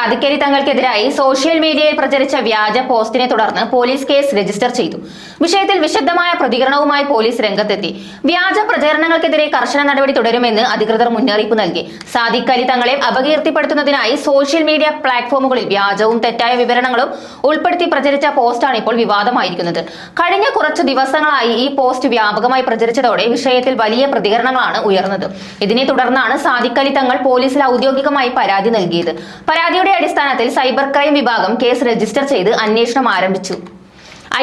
Sadiq Ali തങ്ങൾക്കെതിരായി social മീഡിയയിൽ പ്രചരിച്ച വ്യാജ പോസ്റ്റിനെ തുടർന്ന് പോലീസ് കേസ് രജിസ്റ്റർ ചെയ്തു. വിഷയത്തിൽ വിശദമായ പ്രതികരണവുമായി പോലീസ് രംഗത്തെത്തി. വ്യാജ പ്രചരണങ്ങൾക്കെതിരെ കർശന നടപടി തുടരുമെന്ന് അധികൃതർ മുന്നറിയിപ്പ് നൽകി. സാദിഖ് അലി തങ്ങളെ അപകീർത്തിപ്പെടുത്തുന്നതിനായി സോഷ്യൽ മീഡിയ പ്ലാറ്റ്ഫോമുകളിൽ വ്യാജവും തെറ്റായ വിവരണങ്ങളും ഉൾപ്പെടുത്തി പ്രചരിച്ച പോസ്റ്റാണ് ഇപ്പോൾ വിവാദമായിരിക്കുന്നത്. കഴിഞ്ഞ കുറച്ചു ദിവസങ്ങളായി ഈ പോസ്റ്റ് വ്യാപകമായി പ്രചരിച്ചതോടെ വിഷയത്തിൽ വലിയ പ്രതികരണങ്ങളാണ് ഉയർന്നത്. ഇതിനെ തുടർന്നാണ് സാദിഖ് അലി തങ്ങൾ പോലീസിൽ ഔദ്യോഗികമായി പരാതി നൽകിയത്. പരാതിയുടെ അടിസ്ഥാനത്തിൽ സൈബർ ക്രൈം വിഭാഗം കേസ് രജിസ്റ്റർ ചെയ്ത് അന്വേഷണം ആരംഭിച്ചു.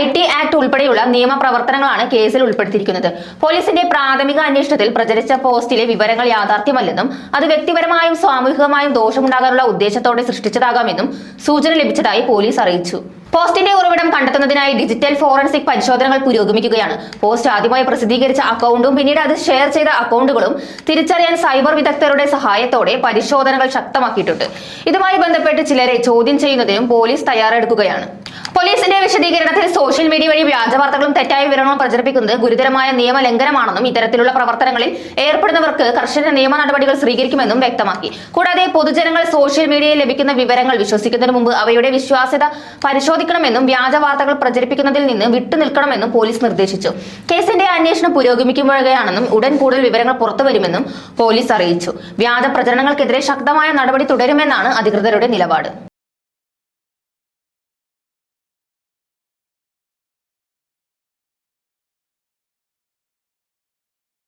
IT ആക്ട് ഉൾപ്പെടെയുള്ള നിയമപ്രവർത്തനങ്ങളാണ് കേസിൽ ഉൾപ്പെടുത്തിയിരിക്കുന്നത്. പോലീസിന്റെ പ്രാഥമിക അന്വേഷണത്തിൽ പ്രചരിച്ച പോസ്റ്റിലെ വിവരങ്ങൾ യാഥാർത്ഥ്യമല്ലെന്നും അത് വ്യക്തിപരമായും സാമൂഹികമായും ദോഷമുണ്ടാകാനുള്ള ഉദ്ദേശത്തോടെ സൃഷ്ടിച്ചതാകാമെന്നും സൂചന ലഭിച്ചതായി പോലീസ് അറിയിച്ചു. പോസ്റ്റിന്റെ ഉറവിടം കണ്ടെത്തുന്നതിനായി ഡിജിറ്റൽ ഫോറൻസിക് പരിശോധനകൾ പുരോഗമിക്കുകയാണ്. പോസ്റ്റ് ആദ്യമായി പ്രസിദ്ധീകരിച്ച അക്കൗണ്ടും പിന്നീട് അത് ഷെയർ ചെയ്ത അക്കൗണ്ടുകളും തിരിച്ചറിയാൻ സൈബർ വിദഗ്ധരുടെ സഹായത്തോടെ പരിശോധനകൾ ശക്തമാക്കിയിട്ടുണ്ട്. ഇതുമായി ബന്ധപ്പെട്ട് ചിലരെ ചോദ്യം ചെയ്യുന്നതിനും പോലീസ് തയ്യാറെടുക്കുകയാണ്. പോലീസിന്റെ വിശദീകരണത്തിൽ സോഷ്യൽ മീഡിയ വഴി വ്യാജ വാർത്തകളും തെറ്റായ വിവരങ്ങളും പ്രചരിപ്പിക്കുന്നത് ഗുരുതരമായ നിയമലംഘനമാണെന്നും ഇത്തരത്തിലുള്ള പ്രവർത്തനങ്ങളിൽ ഏർപ്പെടുന്നവർക്ക് കർശന നിയമ നടപടികൾ സ്വീകരിക്കുമെന്നും വ്യക്തമാക്കി. കൂടാതെ പൊതുജനങ്ങൾ സോഷ്യൽ മീഡിയയിൽ ലഭിക്കുന്ന വിവരങ്ങൾ വിശ്വസിക്കുന്നതിന് മുമ്പ് അവയുടെ വിശ്വാസ്യത പരിശോധിക്കണമെന്നും വ്യാജ വാർത്തകൾ പ്രചരിപ്പിക്കുന്നതിൽ നിന്ന് വിട്ടുനിൽക്കണമെന്നും പോലീസ് നിർദ്ദേശിച്ചു. കേസിന്റെ അന്വേഷണം പുരോഗമിക്കുകയാണെന്നും ഉടൻ കൂടുതൽ വിവരങ്ങൾ പുറത്തുവരുമെന്നും പോലീസ് അറിയിച്ചു. വ്യാജ പ്രചരണങ്ങൾക്കെതിരെ ശക്തമായ നടപടി തുടരുമെന്നാണ് അധികൃതരുടെ നിലപാട്.